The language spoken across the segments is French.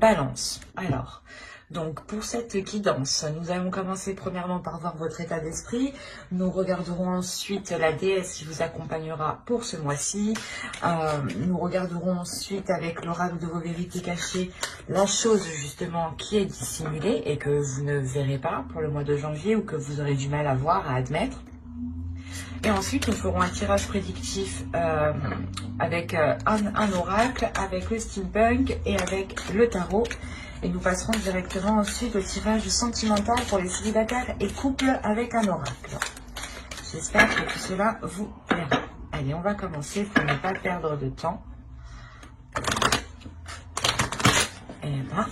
Balance. Alors, donc pour cette guidance, nous allons commencer premièrement par voir votre état d'esprit. Nous regarderons ensuite la déesse qui vous accompagnera pour ce mois-ci. Nous regarderons ensuite avec l'oracle de vos vérités cachées la chose justement qui est dissimulée et que vous ne verrez pas pour le mois de janvier ou que vous aurez du mal à voir, à admettre. Et ensuite, nous ferons un tirage prédictif avec un oracle, avec le steampunk et avec le tarot. Et nous passerons directement ensuite au tirage sentimental pour les célibataires et couples avec un oracle. J'espère que tout cela vous plaira. Allez, on va commencer pour ne pas perdre de temps. Et là.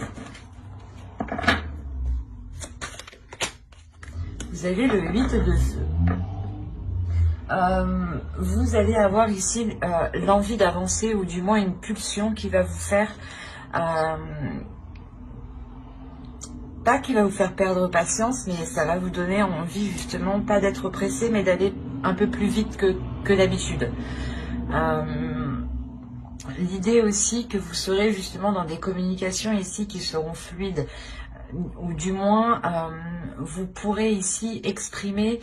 Vous avez le 8 de feu. Vous allez avoir ici l'envie d'avancer ou du moins une pulsion qui va vous faire pas qui va vous faire perdre patience, mais ça va vous donner envie justement pas d'être pressé mais d'aller un peu plus vite que d'habitude. L'idée aussi que vous serez justement dans des communications ici qui seront fluides, ou du moins vous pourrez ici exprimer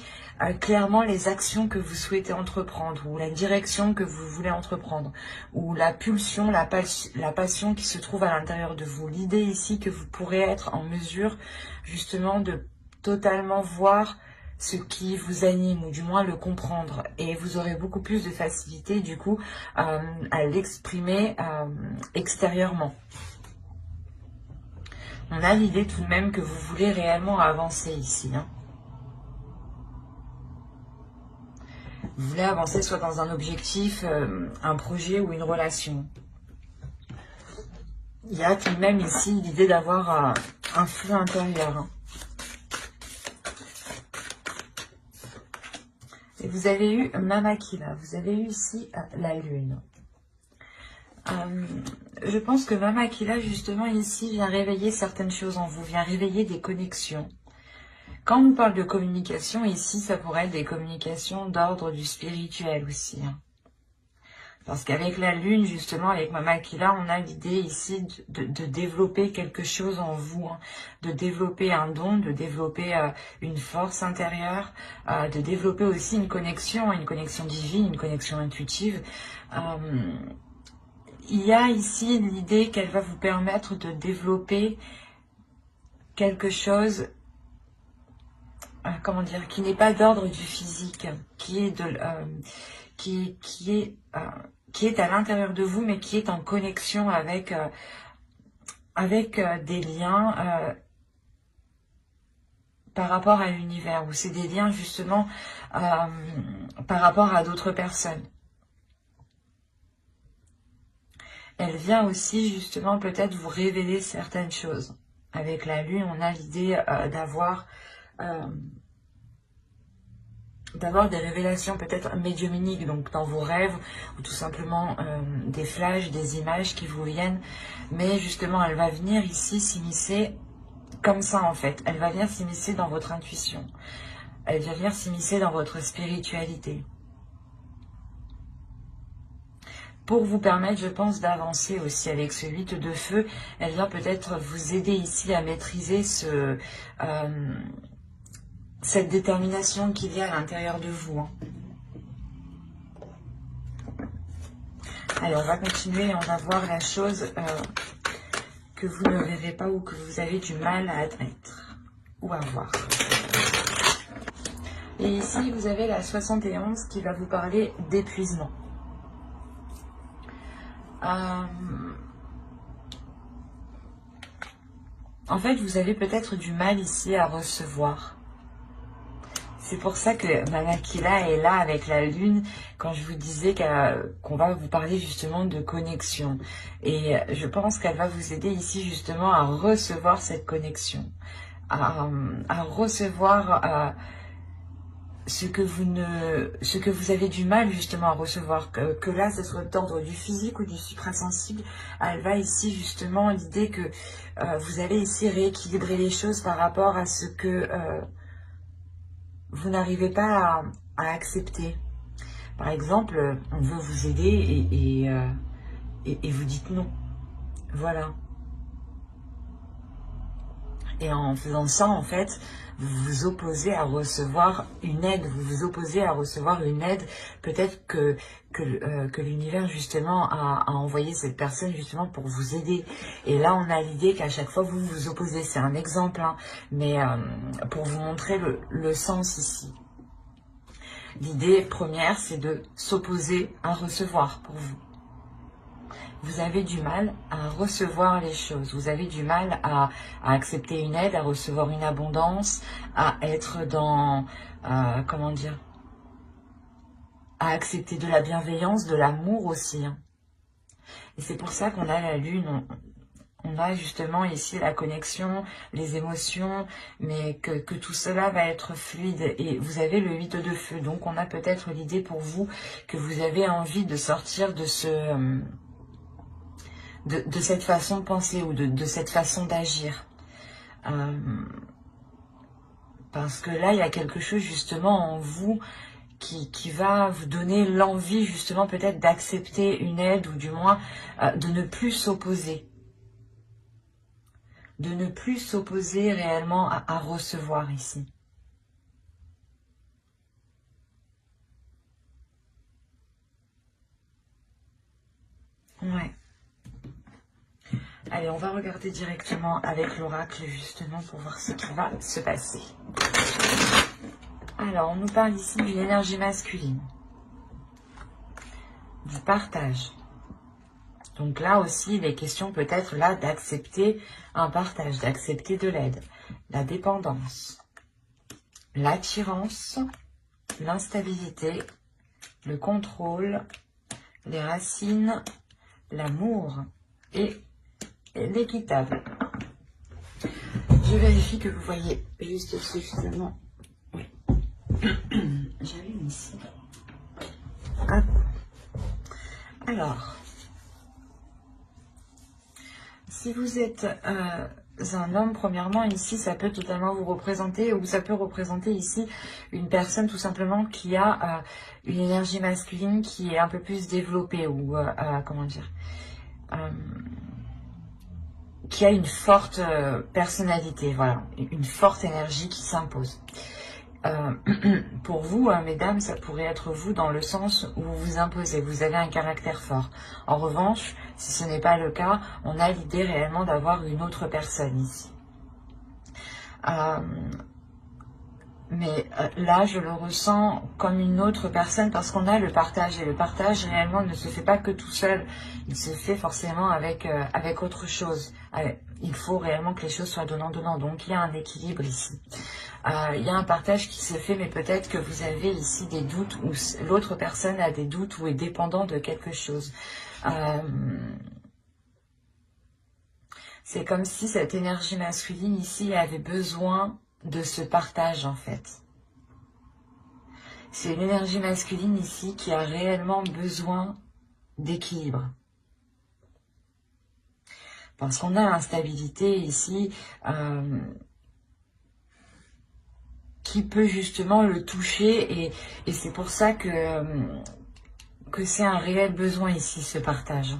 clairement les actions que vous souhaitez entreprendre ou la direction que vous voulez entreprendre ou la pulsion, la passion qui se trouve à l'intérieur de vous. L'idée ici que vous pourrez être en mesure justement de totalement voir ce qui vous anime ou du moins le comprendre et vous aurez beaucoup plus de facilité du coup à l'exprimer extérieurement. On a l'idée tout de même que vous voulez réellement avancer ici. Vous voulez avancer soit dans un objectif, un projet ou une relation. Il y a tout de même ici l'idée d'avoir un flux intérieur. Et vous avez eu Mamakila, vous avez eu ici la lune. Je pense que Mamakila, justement, ici, vient réveiller certaines choses en vous, vient réveiller des connexions. Quand on parle de communication, ici, ça pourrait être des communications d'ordre du spirituel aussi. Parce qu'avec la lune, justement, avec Mamakila, on a l'idée ici de développer quelque chose en vous, de développer un don, de développer une force intérieure, de développer aussi une connexion divine, une connexion intuitive. Il y a ici l'idée qu'elle va vous permettre de développer quelque chose, comment dire, qui n'est pas d'ordre du physique, qui est à l'intérieur de vous, mais qui est en connexion avec des liens par rapport à l'univers, ou c'est des liens justement par rapport à d'autres personnes. Elle vient aussi justement peut-être vous révéler certaines choses. Avec la lune, on a l'idée d'avoir des révélations peut-être médiumniques, donc dans vos rêves, ou tout simplement des flashs, des images qui vous viennent. Mais justement, elle va venir ici s'immiscer comme ça en fait. Elle va venir s'immiscer dans votre intuition. Elle va venir s'immiscer dans votre spiritualité. Pour vous permettre, je pense, d'avancer aussi avec ce 8 de feu. Elle vient peut-être vous aider ici à maîtriser cette détermination qu'il y a à l'intérieur de vous. Allez, on va continuer, on va voir la chose que vous ne verrez pas ou que vous avez du mal à admettre ou à voir. Et ici, vous avez la 71 qui va vous parler d'épuisement. En fait, vous avez peut-être du mal ici à recevoir. C'est pour ça que Mamakila est là avec la lune, quand je vous disais qu'on va vous parler justement de connexion. Et je pense qu'elle va vous aider ici justement à recevoir cette connexion, à recevoir ce que vous avez du mal justement à recevoir, que là ce soit d'ordre du physique ou du suprasensible. Elle va ici justement l'idée que vous allez ici rééquilibrer les choses par rapport à ce que vous n'arrivez pas à accepter. Par exemple, on veut vous aider et vous dites non. Voilà. Et en faisant ça, en fait, vous vous opposez à recevoir une aide. Vous vous opposez à recevoir une aide. Peut-être que l'univers, justement, a envoyé cette personne, justement, pour vous aider. Et là, on a l'idée qu'à chaque fois, vous vous opposez. C'est un exemple, hein, mais pour vous montrer le sens ici. L'idée première, c'est de s'opposer à recevoir pour vous. Vous avez du mal à recevoir les choses. Vous avez du mal à accepter une aide, à recevoir une abondance, à être dans, comment dire, à accepter de la bienveillance, de l'amour aussi. Hein. Et c'est pour ça qu'on a la lune, on a justement ici la connexion, les émotions, mais que tout cela va être fluide. Et vous avez le 8 de feu, donc on a peut-être l'idée pour vous que vous avez envie de sortir de ce... De cette façon de penser ou de cette façon d'agir. Parce que là, il y a quelque chose justement en vous qui va vous donner l'envie justement peut-être d'accepter une aide ou du moins de ne plus s'opposer. De ne plus s'opposer réellement à recevoir ici. Ouais. Allez, on va regarder directement avec l'oracle, justement, pour voir ce qui va se passer. Alors, on nous parle ici d'une énergie masculine, du partage. Donc là aussi, il est question peut-être là d'accepter un partage, d'accepter de l'aide, la dépendance, l'attirance, l'instabilité, le contrôle, les racines, l'amour et l'équitable. Je vérifie que vous voyez juste suffisamment. Oui. J'allume ici. Hop. Alors, si vous êtes un homme, premièrement, ici, ça peut totalement vous représenter, ou ça peut représenter ici une personne tout simplement qui a une énergie masculine qui est un peu plus développée, ou comment dire, qui a une forte personnalité, voilà, une forte énergie qui s'impose. Pour vous, mesdames, ça pourrait être vous dans le sens où vous vous imposez, vous avez un caractère fort. En revanche, si ce n'est pas le cas, on a l'idée réellement d'avoir une autre personne ici. Mais là, je le ressens comme une autre personne parce qu'on a le partage. Et le partage, réellement, ne se fait pas que tout seul. Il se fait forcément avec autre chose. Il faut réellement que les choses soient donnant-donnant. Donc, il y a un équilibre ici. Il y a un partage qui se fait, mais peut-être que vous avez ici des doutes ou l'autre personne a des doutes ou est dépendant de quelque chose. C'est comme si cette énergie masculine ici avait besoin de ce partage en fait. C'est une énergie masculine ici qui a réellement besoin d'équilibre. Parce qu'on a l'instabilité ici qui peut justement le toucher et c'est pour ça que c'est un réel besoin ici ce partage.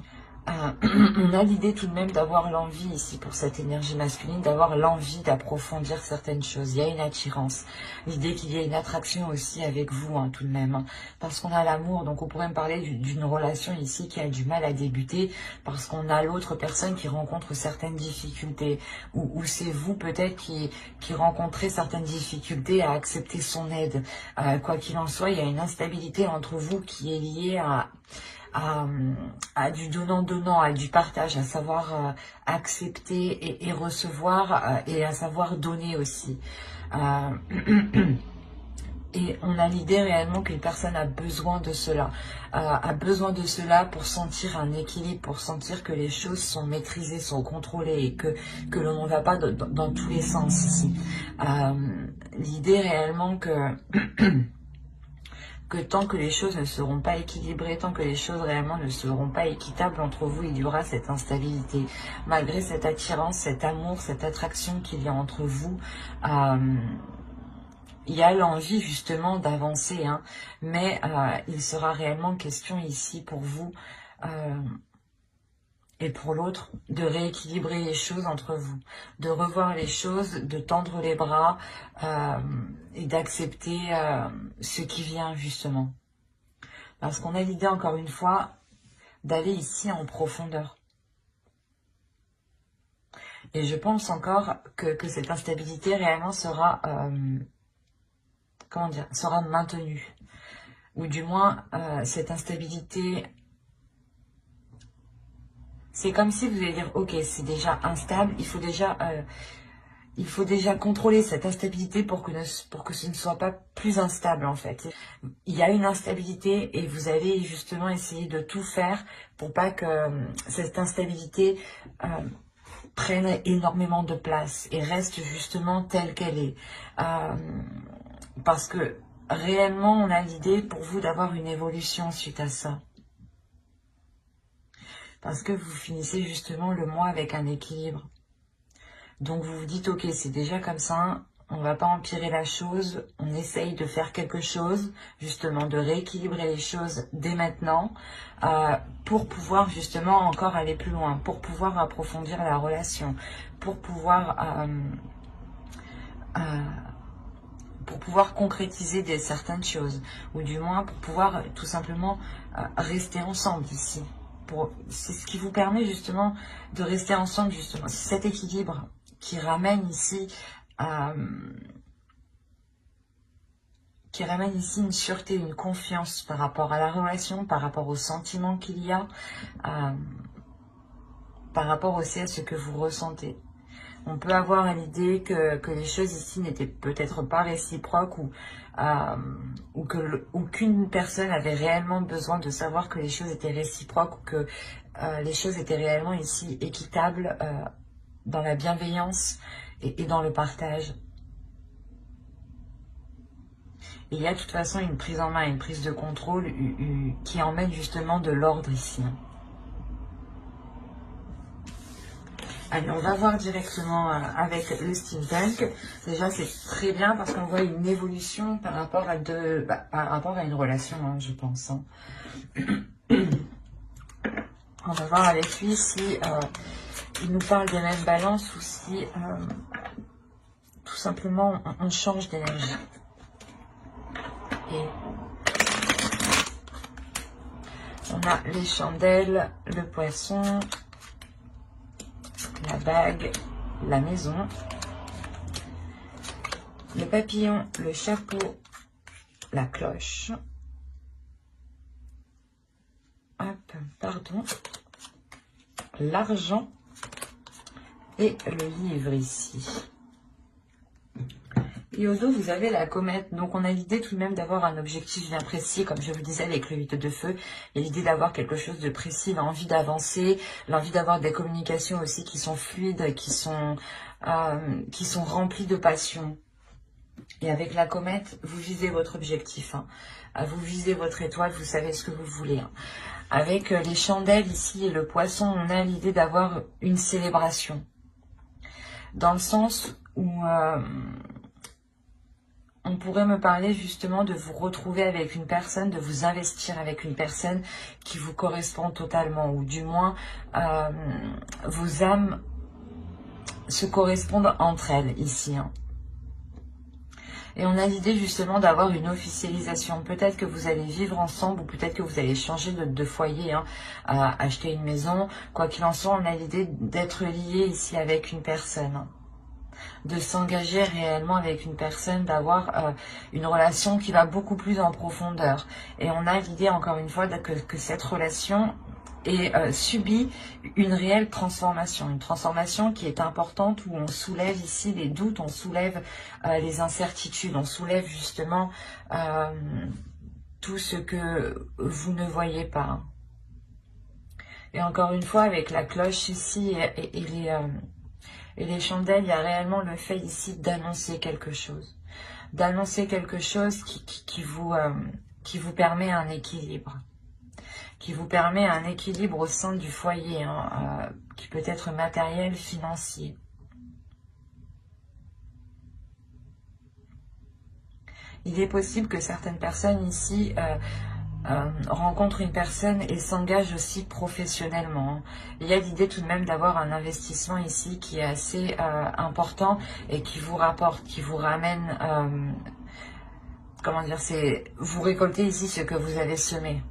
On a l'idée tout de même d'avoir l'envie ici pour cette énergie masculine, d'avoir l'envie d'approfondir certaines choses. Il y a une attirance, l'idée qu'il y a une attraction aussi avec vous hein, tout de même. Hein, parce qu'on a l'amour, donc on pourrait me parler d'une relation ici qui a du mal à débuter parce qu'on a l'autre personne qui rencontre certaines difficultés ou c'est vous peut-être qui rencontrez certaines difficultés à accepter son aide. Quoi qu'il en soit, il y a une instabilité entre vous qui est liée à du donnant-donnant, à du partage, à savoir accepter et recevoir et à savoir donner aussi. Et on a l'idée réellement qu'une personne a besoin de cela, a besoin de cela pour sentir un équilibre, pour sentir que les choses sont maîtrisées, sont contrôlées et que l'on ne va pas dans tous les sens ici. L'idée réellement que tant que les choses ne seront pas équilibrées, tant que les choses réellement ne seront pas équitables entre vous, il y aura cette instabilité. Malgré cette attirance, cet amour, cette attraction qu'il y a entre vous, il y a l'envie justement d'avancer, hein, mais il sera réellement question ici pour vous et pour l'autre, de rééquilibrer les choses entre vous, de revoir les choses, de tendre les bras et d'accepter ce qui vient justement. Parce qu'on a l'idée, encore une fois, d'aller ici en profondeur. Et je pense encore que cette instabilité réellement sera, comment dire, sera maintenue. Ou du moins, cette instabilité, c'est comme si vous allez dire, ok, c'est déjà instable, il faut déjà contrôler cette instabilité pour que ce ne soit pas plus instable en fait. Il y a une instabilité et vous allez justement essayer de tout faire pour pas que cette instabilité prenne énormément de place et reste justement telle qu'elle est. Parce que réellement, on a l'idée pour vous d'avoir une évolution suite à ça. Parce que vous finissez justement le mois avec un équilibre. Donc vous vous dites, ok, c'est déjà comme ça, on ne va pas empirer la chose, on essaye de faire quelque chose, justement de rééquilibrer les choses dès maintenant, pour pouvoir justement encore aller plus loin, pour pouvoir approfondir la relation, pour pouvoir concrétiser certaines choses, ou du moins pour pouvoir tout simplement rester ensemble ici. C'est ce qui vous permet justement de rester ensemble, justement. C'est cet équilibre qui ramène ici une sûreté, une confiance par rapport à la relation, par rapport aux sentiments qu'il y a, par rapport aussi à ce que vous ressentez. On peut avoir l'idée que les choses ici n'étaient peut-être pas réciproques ou qu'une personne avait réellement besoin de savoir que les choses étaient réciproques ou que les choses étaient réellement ici équitables dans la bienveillance et dans le partage. Et il y a de toute façon une prise en main, une prise de contrôle qui emmène justement de l'ordre ici. Allez, on va voir directement avec le steampunk. Déjà, c'est très bien parce qu'on voit une évolution par rapport à une relation, hein, je pense. Hein. On va voir avec lui si il nous parle des mêmes balances ou si tout simplement on change d'énergie. Et on a les chandelles, le poisson, la bague, la maison, le papillon, le chapeau, la cloche. Hop, pardon. L'argent et le livre ici. Et au dos, vous avez la comète. Donc, on a l'idée tout de même d'avoir un objectif bien précis, comme je vous disais avec le 8 de feu. Et l'idée d'avoir quelque chose de précis, l'envie d'avancer, l'envie d'avoir des communications aussi qui sont fluides, qui sont remplies de passion. Et avec la comète, vous visez votre objectif. Hein. Vous visez votre étoile, vous savez ce que vous voulez. Hein. Avec les chandelles ici et le poisson, on a l'idée d'avoir une célébration. Dans le sens où on pourrait me parler justement de vous retrouver avec une personne, de vous investir avec une personne qui vous correspond totalement. Ou du moins, vos âmes se correspondent entre elles ici. Hein. Et on a l'idée justement d'avoir une officialisation. Peut-être que vous allez vivre ensemble ou peut-être que vous allez changer de foyer, hein, acheter une maison. Quoi qu'il en soit, on a l'idée d'être lié ici avec une personne. De s'engager réellement avec une personne, d'avoir une relation qui va beaucoup plus en profondeur. Et on a l'idée encore une fois que cette relation subit une réelle transformation, une transformation qui est importante où on soulève ici les doutes, on soulève les incertitudes, on soulève justement tout ce que vous ne voyez pas. Et encore une fois, avec la cloche ici et les chandelles, il y a réellement le fait ici d'annoncer quelque chose. D'annoncer quelque chose qui vous permet un équilibre. Qui vous permet un équilibre au sein du foyer, hein, qui peut être matériel, financier. Il est possible que certaines personnes ici rencontre une personne et s'engage aussi professionnellement. Il y a l'idée tout de même d'avoir un investissement ici qui est assez important et qui vous rapporte, qui vous ramène, comment dire, vous récoltez ici ce que vous avez semé.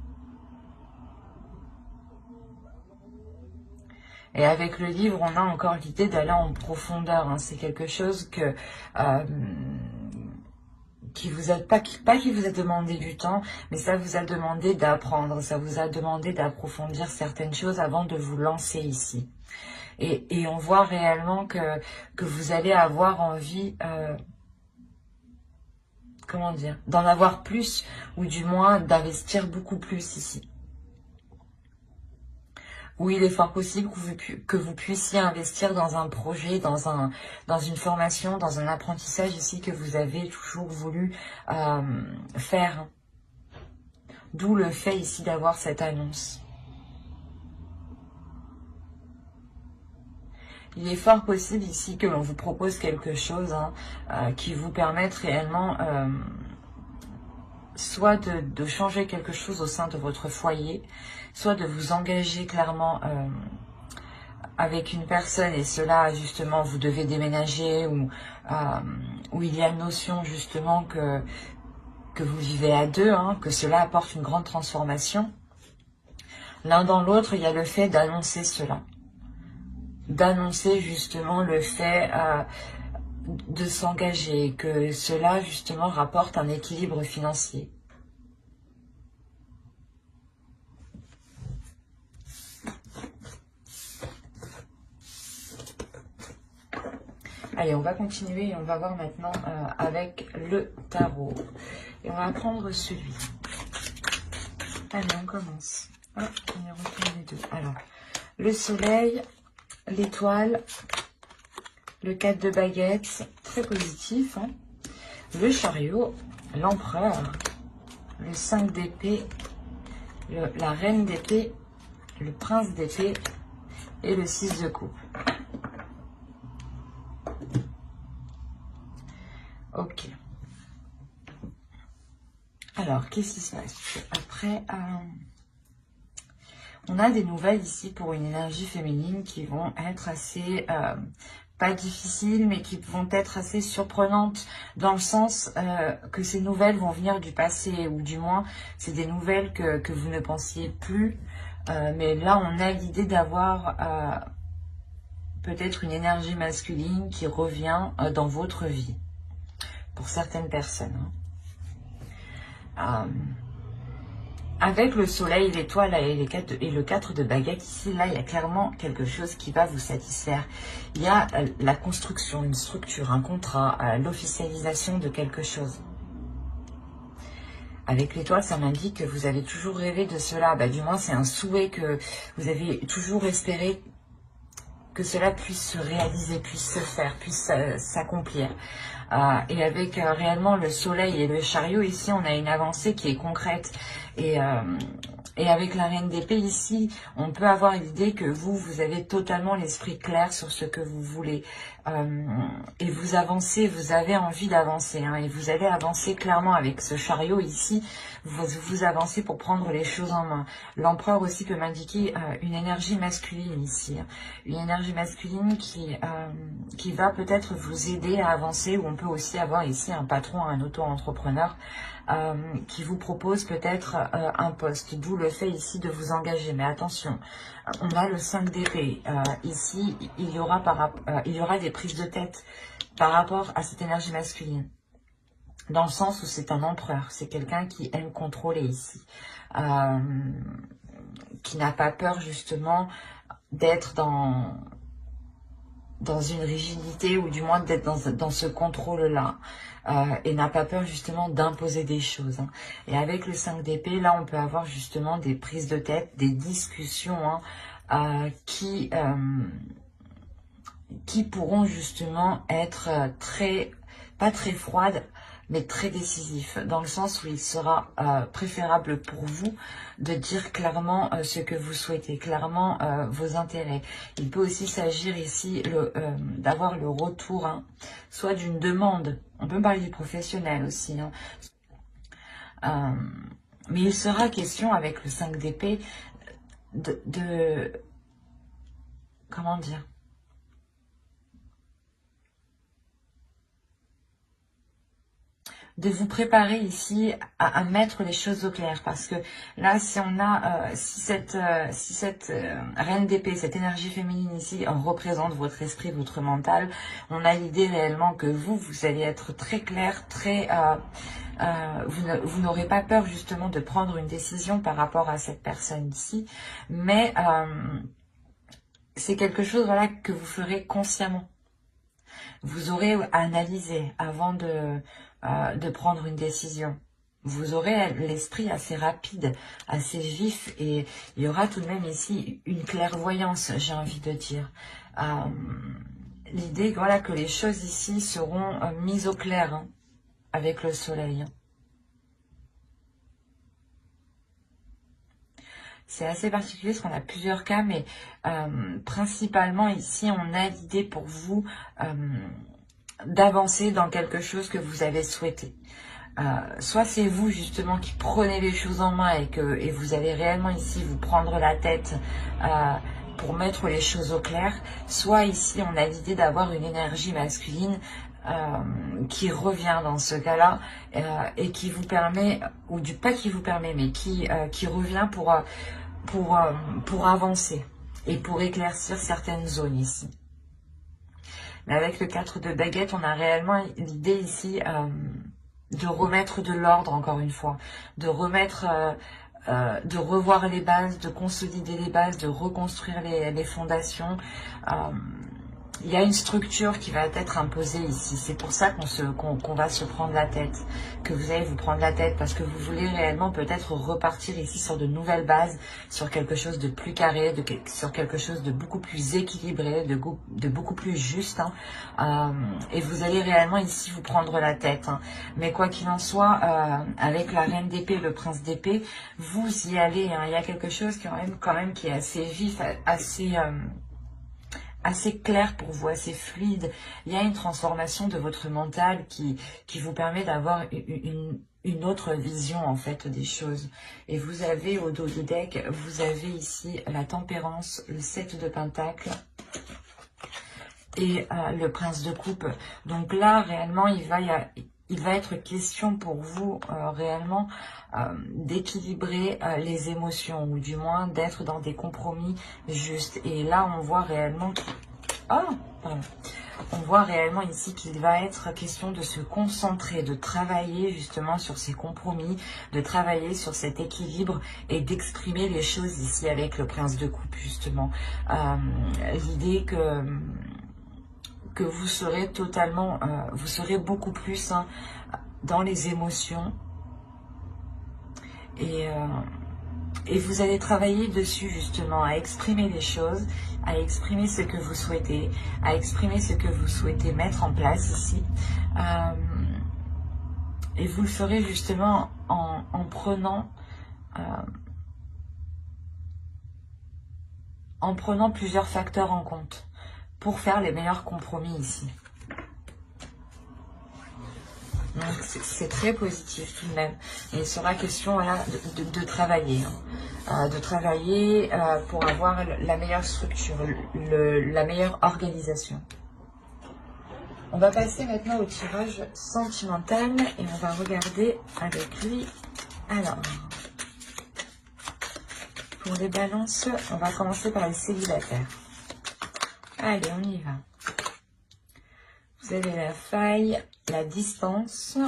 Et avec le livre, on a encore l'idée d'aller en profondeur. Hein. C'est quelque chose que qui vous a pas qui vous a demandé du temps, mais ça vous a demandé d'apprendre, ça vous a demandé d'approfondir certaines choses avant de vous lancer ici. Et on voit réellement que vous allez avoir envie, comment dire, d'en avoir plus, ou du moins d'investir beaucoup plus ici. Où il est fort possible que vous puissiez investir dans un projet, dans une formation, dans un apprentissage ici que vous avez toujours voulu faire. D'où le fait ici d'avoir cette annonce. Il est fort possible ici que l'on vous propose quelque chose qui vous permette réellement soit de changer quelque chose au sein de votre foyer, soit de vous engager clairement avec une personne, et cela justement vous devez déménager, ou il y a une notion justement que vous vivez à deux, hein, que cela apporte une grande transformation. L'un dans l'autre, il y a le fait d'annoncer cela. D'annoncer justement le fait de s'engager, que cela justement rapporte un équilibre financier. Allez, on va continuer et on va voir maintenant avec le tarot. Et on va prendre celui. Allez, on commence. Hop, on y retourne les deux. Alors, le soleil, l'étoile, le 4 de baguettes, très positif. Hein. Le chariot, l'empereur, le 5 d'épée, la reine d'épée, le prince d'épée et le 6 de coupe. Ok. Alors, qu'est-ce qui se passe? Après, on a des nouvelles ici pour une énergie féminine qui vont être assez, pas difficiles, mais qui vont être assez surprenantes, dans le sens que ces nouvelles vont venir du passé, ou du moins, c'est des nouvelles que vous ne pensiez plus. Mais là, on a l'idée d'avoir peut-être une énergie masculine qui revient dans votre vie, pour certaines personnes. Avec le soleil, l'étoile et le 4 de baguette, ici, là, il y a clairement quelque chose qui va vous satisfaire. Il y a la construction, une structure, un contrat, l'officialisation de quelque chose. Avec l'étoile, ça m'indique que vous avez toujours rêvé de cela. Bah, du moins, c'est un souhait que vous avez toujours espéré que cela puisse se réaliser, puisse se faire, puisse s'accomplir. Et avec réellement le soleil et le chariot, ici, on a une avancée qui est concrète. Et avec la reine d'épée, ici, on peut avoir l'idée que vous avez totalement l'esprit clair sur ce que vous voulez. Et vous avancez, vous avez envie d'avancer. Hein, et vous allez avancer clairement avec ce chariot ici. Vous avancez pour prendre les choses en main. L'empereur aussi peut m'indiquer une énergie masculine ici. Une énergie masculine qui va peut-être vous aider à avancer, ou on peut aussi avoir ici un patron, un auto-entrepreneur qui vous propose peut-être un poste, d'où le fait ici de vous engager. Mais attention, on a le 5 d'épée. Ici, il y aura des prises de tête par rapport à cette énergie masculine. Dans le sens où c'est un empereur, c'est quelqu'un qui aime contrôler ici, qui n'a pas peur justement d'être dans une rigidité, ou du moins d'être dans ce contrôle-là, et n'a pas peur justement d'imposer des choses. Hein. Et avec le 5 d'épée, là on peut avoir justement des prises de tête, des discussions qui pourront justement être pas très froides, mais très décisif, dans le sens où il sera préférable pour vous de dire clairement ce que vous souhaitez, clairement vos intérêts. Il peut aussi s'agir ici d'avoir le retour, hein, soit d'une demande, on peut parler du professionnel aussi, hein, Mais il sera question avec le 5 d'épée comment dire, de vous préparer ici à mettre les choses au clair, parce que là, si on a, si cette reine d'épée, cette énergie féminine ici, représente votre esprit, votre mental, on a l'idée réellement que vous allez être très clair, très, vous n'aurez pas peur justement de prendre une décision par rapport à cette personne ici, mais c'est quelque chose, voilà, que vous ferez consciemment. Vous aurez analysé avant de prendre une décision. Vous aurez l'esprit assez rapide, assez vif, et il y aura tout de même ici une clairvoyance, j'ai envie de dire. L'idée, voilà, que les choses ici seront mises au clair, hein, avec le soleil. C'est assez particulier parce qu'on a plusieurs cas, mais principalement ici, on a l'idée pour vous d'avancer dans quelque chose que vous avez souhaité. Soit c'est vous justement qui prenez les choses en main et vous allez réellement ici vous prendre la tête pour mettre les choses au clair, soit ici on a l'idée d'avoir une énergie masculine qui revient dans ce cas-là et qui vous permet, ou du pas qui vous permet, mais qui revient pour avancer et pour éclaircir certaines zones ici. Mais avec le 4 de baguette, on a réellement l'idée ici de remettre de l'ordre, encore une fois, de remettre, de revoir les bases, de consolider les bases, de reconstruire les fondations. Il y a une structure qui va être imposée ici. C'est pour ça qu'on va se prendre la tête, que vous allez vous prendre la tête, parce que vous voulez réellement peut-être repartir ici sur de nouvelles bases, sur quelque chose de plus carré, sur quelque chose de beaucoup plus équilibré, de beaucoup plus juste. Hein. Et vous allez réellement ici vous prendre la tête. Hein. Mais quoi qu'il en soit, avec la reine d'épée, le prince d'épée, vous y allez. Hein. Il y a quelque chose quand même qui est assez vif, assez clair pour vous, assez fluide. Il y a une transformation de votre mental qui vous permet d'avoir une autre vision en fait des choses. Et vous avez au dos du deck, vous avez ici la tempérance, le 7 de pentacle et le prince de coupe. Donc là réellement il va être question pour vous réellement d'équilibrer les émotions, ou du moins d'être dans des compromis justes. Et là, on voit réellement on voit réellement ici qu'il va être question de se concentrer, de travailler justement sur ces compromis, de travailler sur cet équilibre et d'exprimer les choses ici avec le prince de coupe justement. L'idée que vous serez totalement, vous serez beaucoup plus dans les émotions et vous allez travailler dessus justement, à exprimer les choses, à exprimer ce que vous souhaitez, à exprimer ce que vous souhaitez mettre en place ici. Et vous le ferez justement en prenant plusieurs facteurs en compte pour faire les meilleurs compromis ici. Donc c'est très positif tout de même. Et il sera question voilà, de travailler. De travailler pour avoir la meilleure structure, la meilleure organisation. On va passer maintenant au tirage sentimental et on va regarder avec lui. Alors, pour les balances, on va commencer par les célibataires. Allez, on y va. Vous avez la faille, la distance,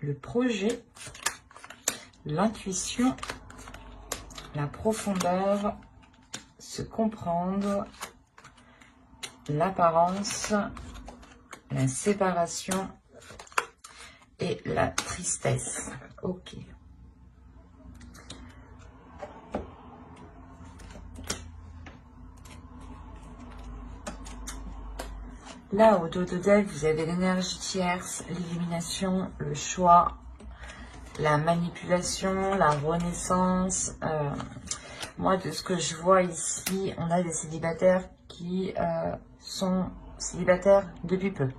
le projet, l'intuition, la profondeur, se comprendre, l'apparence, la séparation et la tristesse. Ok. Là, au dos de deck, vous avez l'énergie tierce, l'illumination, le choix, la manipulation, la renaissance. Moi, de ce que je vois ici, on a des célibataires qui sont célibataires depuis peu.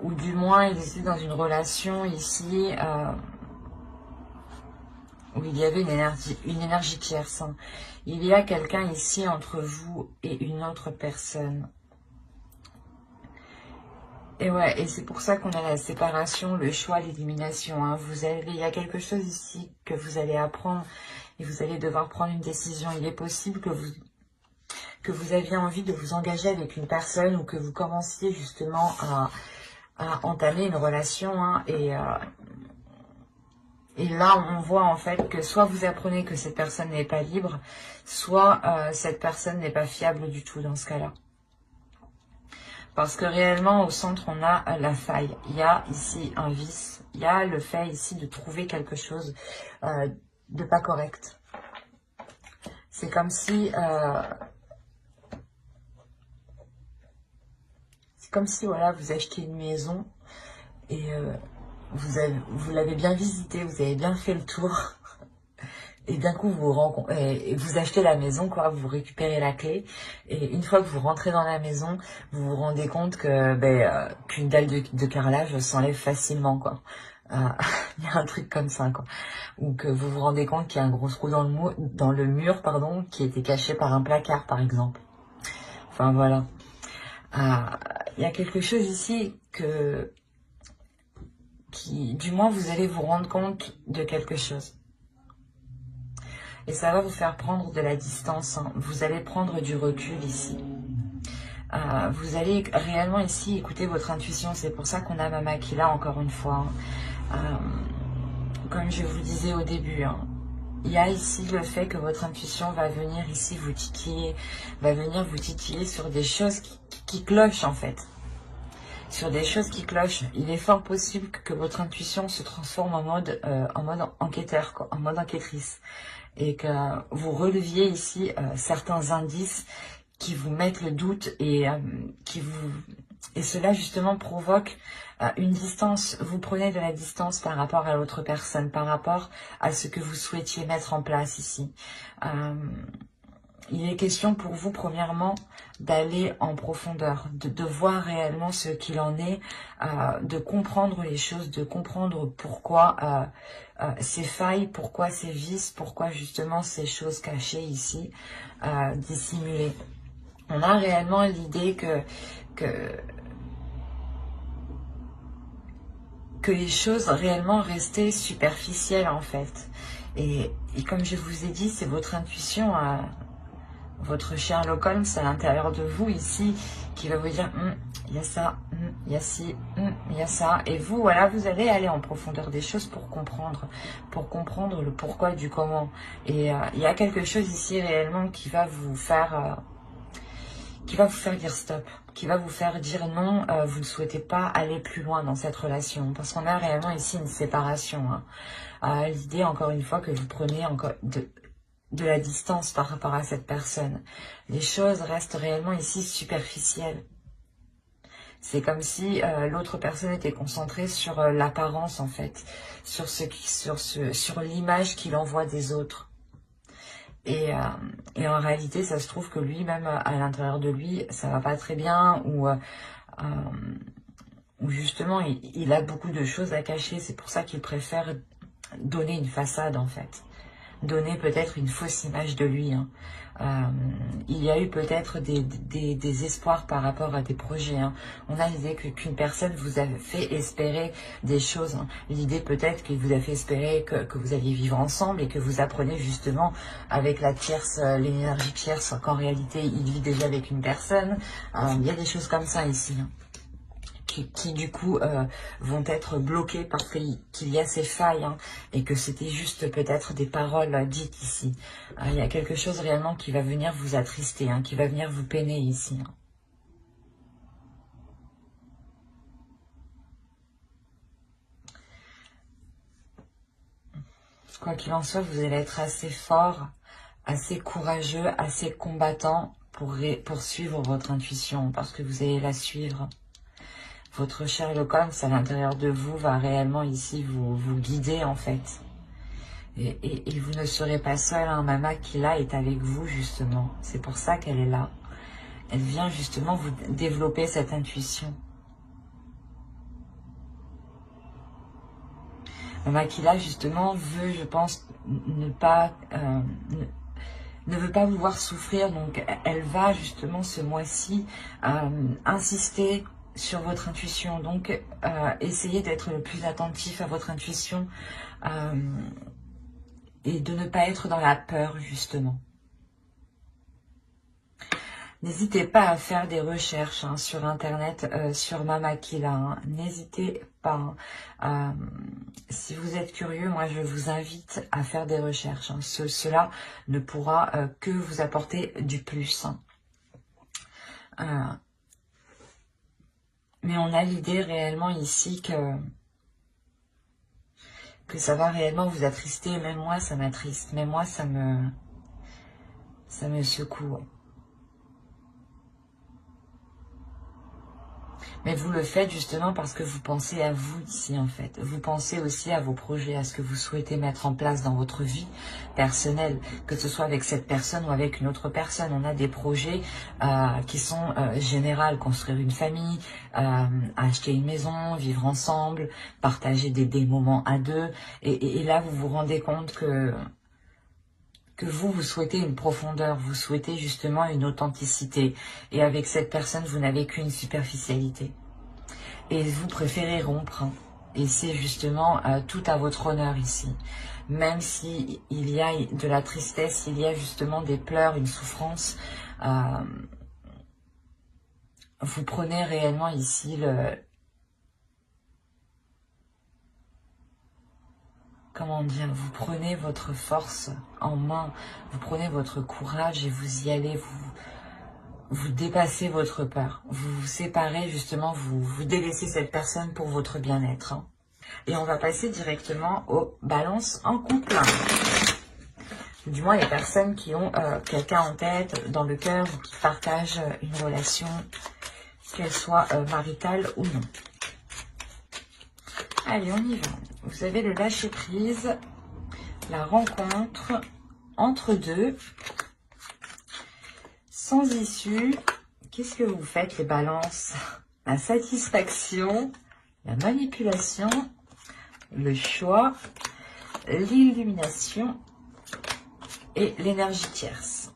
Ou du moins, ils étaient dans une relation ici où il y avait une énergie tierce. Hein. Il y a quelqu'un ici entre vous et une autre personne. Et ouais, et c'est pour ça qu'on a la séparation, le choix, l'élimination. Hein. Il y a quelque chose ici que vous allez apprendre et vous allez devoir prendre une décision. Il est possible que vous aviez envie de vous engager avec une personne ou que vous commenciez justement à entamer une relation. Hein, et là, on voit en fait que soit vous apprenez que cette personne n'est pas libre, soit cette personne n'est pas fiable du tout dans ce cas-là. Parce que réellement, au centre, on a la faille. Il y a ici un vice. Il y a le fait ici de trouver quelque chose de pas correct. C'est comme si... voilà, vous achetez une maison et vous l'avez bien visitée, vous avez bien fait le tour. Et d'un coup, vous achetez la maison, quoi, vous récupérez la clé. Et une fois que vous rentrez dans la maison, vous vous rendez compte que qu'une dalle de carrelage s'enlève facilement, quoi. Il y a un truc comme ça, quoi. Ou que vous vous rendez compte qu'il y a un gros trou dans le mur, pardon, qui était caché par un placard, par exemple. Enfin, voilà. Il y a quelque chose ici du moins, vous allez vous rendre compte de quelque chose. Et ça va vous faire prendre de la distance. Hein. Vous allez prendre du recul ici. Vous allez réellement ici écouter votre intuition. C'est pour ça qu'on a Mama qui est là encore une fois. Hein. Comme je vous disais au début, hein, il y a ici le fait que votre intuition va venir ici vous titiller. Va venir vous titiller sur des choses qui clochent en fait. Sur des choses qui clochent. Il est fort possible que votre intuition se transforme en mode enquêteur, quoi, en mode enquêtrice. Et que vous releviez ici certains indices qui vous mettent le doute et cela justement provoque une distance. Vous prenez de la distance par rapport à l'autre personne, par rapport à ce que vous souhaitiez mettre en place ici. Il est question pour vous, premièrement, d'aller en profondeur, de voir réellement ce qu'il en est, de comprendre les choses, de comprendre pourquoi ces failles, pourquoi ces vices, pourquoi justement ces choses cachées ici, dissimulées. On a réellement l'idée que les choses réellement restaient superficielles en fait. Et comme je vous ai dit, c'est votre intuition, votre Sherlock Holmes à l'intérieur de vous ici, qui va vous dire il y a ça, il y a ci, il y a ça. Et vous, voilà, vous allez aller en profondeur des choses pour comprendre le pourquoi du comment. Et il y a quelque chose ici réellement qui va vous faire dire stop, qui va vous faire dire non, vous ne souhaitez pas aller plus loin dans cette relation. Parce qu'on a réellement ici une séparation. Hein. L'idée, encore une fois, que vous prenez encore de la distance par rapport à cette personne. Les choses restent réellement ici superficielles. C'est comme si l'autre personne était concentrée sur l'apparence en fait, sur l'image qu'il envoie des autres. Et en réalité, ça se trouve que lui-même, à l'intérieur de lui, ça va pas très bien, ou justement, il a beaucoup de choses à cacher. C'est pour ça qu'il préfère donner une façade en fait. Donner peut-être une fausse image de lui. Hein. Il y a eu peut-être des espoirs par rapport à des projets. Hein. On a l'idée qu'une personne vous a fait espérer des choses. Hein. L'idée peut-être qu'il vous a fait espérer que vous alliez vivre ensemble et que vous apprenez justement avec la tierce, l'énergie tierce, qu'en réalité il vit déjà avec une personne. Il y a des choses comme ça ici. Hein. Qui du coup vont être bloqués parce qu'il y a ces failles hein, et que c'était juste peut-être des paroles dites ici. Il y a quelque chose réellement qui va venir vous attrister, hein, qui va venir vous peiner ici. Hein. Quoi qu'il en soit, vous allez être assez fort, assez courageux, assez combattant pour suivre votre intuition parce que vous allez la suivre. Votre Sherlock Holmes à l'intérieur de vous va réellement ici vous guider en fait. Et vous ne serez pas seul, hein. Mama qui là est avec vous justement. C'est pour ça qu'elle est là. Elle vient justement vous développer cette intuition. Makila, justement, veut, je pense, ne pas... ne veut pas vous voir souffrir, donc elle va justement ce mois-ci insister sur votre intuition. Donc essayez d'être le plus attentif à votre intuition et de ne pas être dans la peur justement. N'hésitez pas à faire des recherches sur internet sur Makila, n'hésitez pas. Si vous êtes curieux, moi je vous invite à faire des recherches. Cela ne pourra que vous apporter du plus. Mais on a l'idée réellement ici que ça va réellement vous attrister. Même moi ça m'attriste, même moi ça me secoue. Mais vous le faites justement parce que vous pensez à vous ici en fait. Vous pensez aussi à vos projets, à ce que vous souhaitez mettre en place dans votre vie personnelle, que ce soit avec cette personne ou avec une autre personne. On a des projets qui sont généraux, construire une famille, acheter une maison, vivre ensemble, partager des moments à deux. Et là, vous vous rendez compte que vous souhaitez une profondeur, vous souhaitez justement une authenticité. Et avec cette personne, vous n'avez qu'une superficialité. Et vous préférez rompre. Et c'est justement tout à votre honneur ici. Même si il y a de la tristesse, il y a justement des pleurs, une souffrance, vous prenez réellement ici comment dire, vous prenez votre force en main, vous prenez votre courage et vous y allez, vous dépassez votre peur, vous vous séparez justement, vous délaissez cette personne pour votre bien-être. Et on va passer directement aux balances en couple. Du moins les personnes qui ont quelqu'un en tête, dans le cœur, ou qui partagent une relation, qu'elle soit maritale ou non. Allez, on y va. Vous avez le lâcher-prise, la rencontre entre deux, sans issue. Qu'est-ce que vous faites, les balances? La satisfaction, la manipulation, le choix, l'illumination et l'énergie tierce.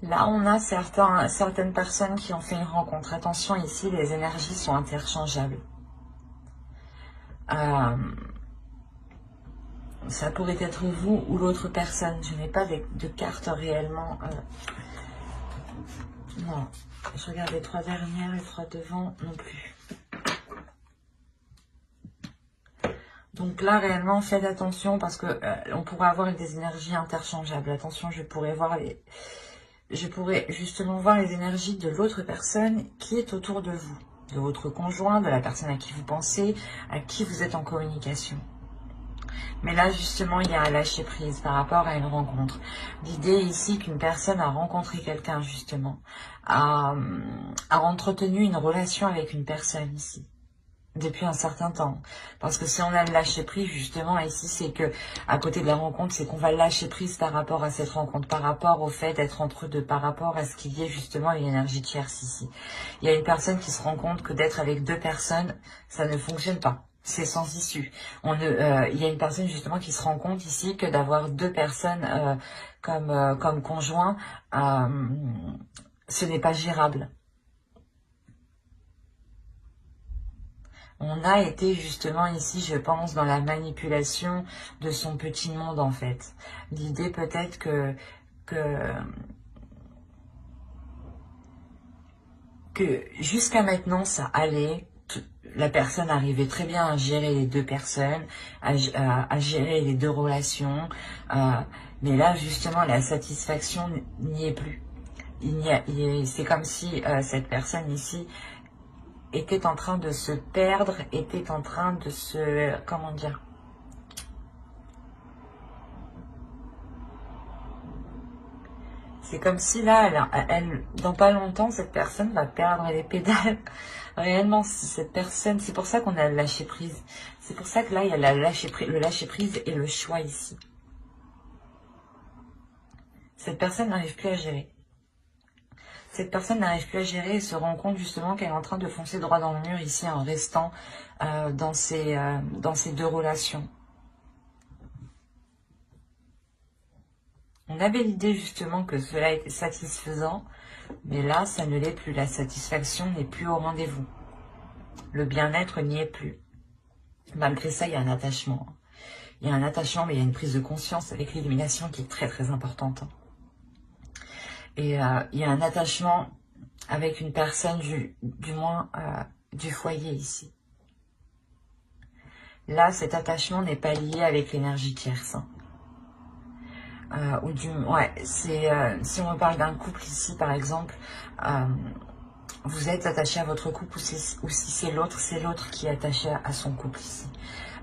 Là, on a certaines personnes qui ont fait une rencontre. Attention, ici, les énergies sont interchangeables. Ça pourrait être vous ou l'autre personne. Je n'ai pas de carte réellement. Non, je regarde les trois dernières, les trois devant, non plus. Donc là, réellement, faites attention parce que on pourrait avoir des énergies interchangeables. Attention, je pourrais justement voir les énergies de l'autre personne qui est autour de vous, de votre conjoint, de la personne à qui vous pensez, à qui vous êtes en communication. Mais là, justement, il y a un lâcher prise par rapport à une rencontre. L'idée ici qu'une personne a rencontré quelqu'un, justement, a entretenu une relation avec une personne ici, depuis un certain temps. Parce que si on a le lâcher prise, justement, ici, c'est que, à côté de la rencontre, c'est qu'on va lâcher prise par rapport à cette rencontre, par rapport au fait d'être entre deux, par rapport à ce qu'il y ait justement une énergie tierce ici. Il y a une personne qui se rend compte que d'être avec deux personnes, ça ne fonctionne pas. C'est sans issue. Il y a une personne justement qui se rend compte ici que d'avoir deux personnes comme conjoint, ce n'est pas gérable. On a été justement ici, je pense, dans la manipulation de son petit monde en fait. L'idée peut-être que jusqu'à maintenant ça allait. La personne arrivait très bien à gérer les deux personnes, à gérer les deux relations. Mais là, justement, la satisfaction n'y est plus. C'est comme si cette personne ici était en train de se perdre, était en train de se... comment dire? C'est comme si là, dans pas longtemps, cette personne va perdre les pédales. Réellement, cette personne, c'est pour ça qu'on a le lâcher prise. C'est pour ça que là, il y a le lâcher prise et le choix ici. Cette personne n'arrive plus à gérer. Cette personne n'arrive plus à gérer et se rend compte justement qu'elle est en train de foncer droit dans le mur ici en restant dans ces deux relations. On avait l'idée justement que cela était satisfaisant, mais là, ça ne l'est plus. La satisfaction n'est plus au rendez-vous. Le bien-être n'y est plus. Malgré ça, il y a un attachement. Il y a un attachement, mais il y a une prise de conscience avec l'illumination qui est très très importante. Et il y a un attachement avec une personne, du moins du foyer ici. Là, cet attachement n'est pas lié avec l'énergie tierce. Si on me parle d'un couple ici, par exemple, vous êtes attaché à votre couple ou si c'est l'autre qui est attaché à son couple ici.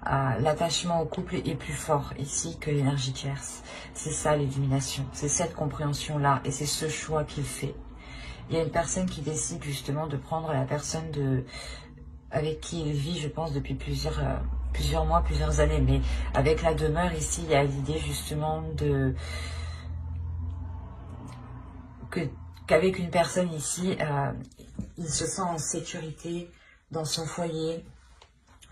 L'attachement au couple est plus fort ici que l'énergie tierce. C'est ça l'illumination, c'est cette compréhension-là et c'est ce choix qu'il fait. Il y a une personne qui décide justement de prendre la personne avec qui il vit, je pense, depuis plusieurs mois, plusieurs années. Mais avec la demeure ici, il y a l'idée justement qu'avec une personne ici, il se sent en sécurité dans son foyer,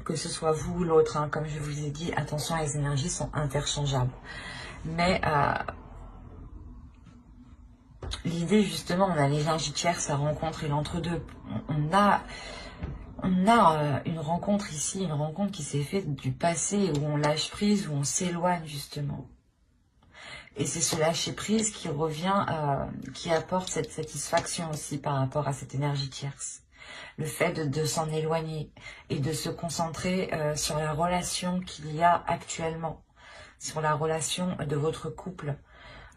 que ce soit vous ou l'autre. Hein, comme je vous ai dit, attention, les énergies sont interchangeables. Mais l'idée justement, on a l'énergie tierce, sa rencontre et l'entre-deux. On a une rencontre ici, une rencontre qui s'est faite du passé, où on lâche prise, où on s'éloigne justement. Et c'est ce lâcher prise qui revient, qui apporte cette satisfaction aussi par rapport à cette énergie tierce. Le fait de s'en éloigner et de se concentrer sur la relation qu'il y a actuellement, sur la relation de votre couple.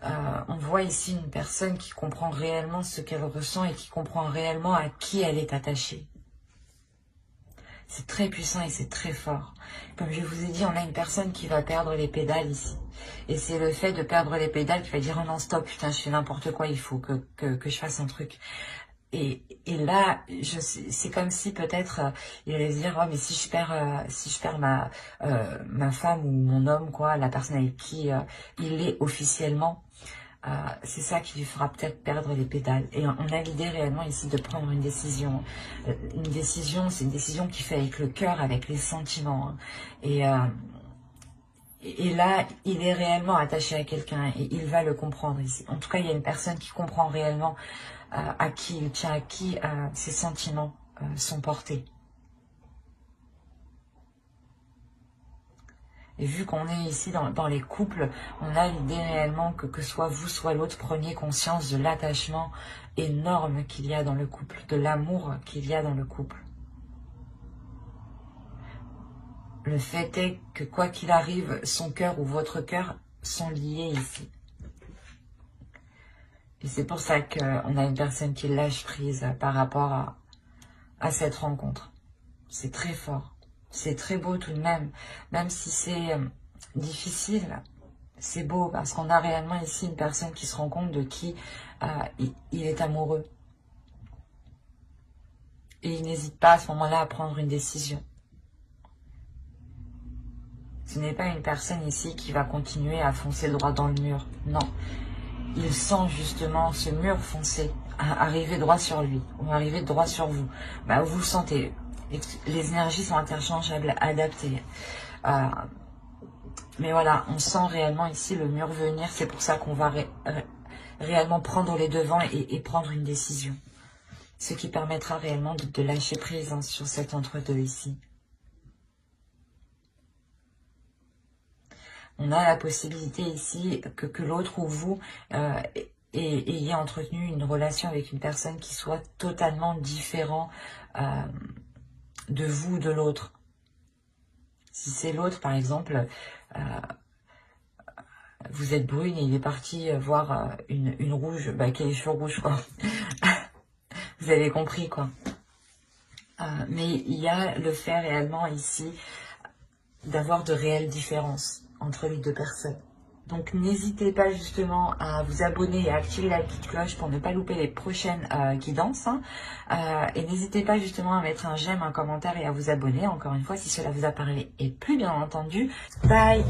On voit ici une personne qui comprend réellement ce qu'elle ressent et qui comprend réellement à qui elle est attachée. C'est très puissant et c'est très fort. Comme je vous ai dit, on a une personne qui va perdre les pédales ici. Et c'est le fait de perdre les pédales qui va dire « Oh non, stop, putain, je fais n'importe quoi, il faut que je fasse un truc. » Et là, c'est comme si peut-être il allait se dire « Oh, mais si je perds ma femme ou mon homme, quoi, la personne avec qui il est officiellement, c'est ça qui lui fera peut-être perdre les pédales. » Et on a l'idée réellement ici de prendre une décision. Une décision, c'est une décision qui fait avec le cœur, avec les sentiments. Hein. Et là, il est réellement attaché à quelqu'un et il va le comprendre ici. En tout cas, il y a une personne qui comprend réellement à qui il tient, à qui ses sentiments sont portés. Et vu qu'on est ici dans les couples, on a l'idée réellement que soit vous, soit l'autre, preniez conscience de l'attachement énorme qu'il y a dans le couple, de l'amour qu'il y a dans le couple. Le fait est que quoi qu'il arrive, son cœur ou votre cœur sont liés ici. Et c'est pour ça qu'on a une personne qui lâche prise par rapport à cette rencontre. C'est très fort. C'est très beau tout de même. Même si c'est difficile, c'est beau parce qu'on a réellement ici une personne qui se rend compte de qui il est amoureux. Et il n'hésite pas à ce moment-là à prendre une décision. Ce n'est pas une personne ici qui va continuer à foncer droit dans le mur. Non. Il sent justement ce mur foncer, arriver droit sur lui, ou arriver droit sur vous. Bah, vous le sentez. Les énergies sont interchangeables, adaptées. Mais voilà, on sent réellement ici le mur venir. C'est pour ça qu'on va réellement prendre les devants et prendre une décision. Ce qui permettra réellement de lâcher prise hein, sur cet entre-deux ici. On a la possibilité ici que l'autre ou vous ayez entretenu une relation avec une personne qui soit totalement différente de vous ou de l'autre. Si c'est l'autre, par exemple, vous êtes brune et il est parti voir une rouge, qui a les cheveux rouges, quoi. Vous avez compris, quoi. Mais il y a le fait réellement ici d'avoir de réelles différences entre les deux personnes. Donc n'hésitez pas justement à vous abonner et à activer la petite cloche pour ne pas louper les prochaines guidances. Et n'hésitez pas justement à mettre un j'aime, un commentaire et à vous abonner, encore une fois, si cela vous a parlé. Et plus bien entendu, bye!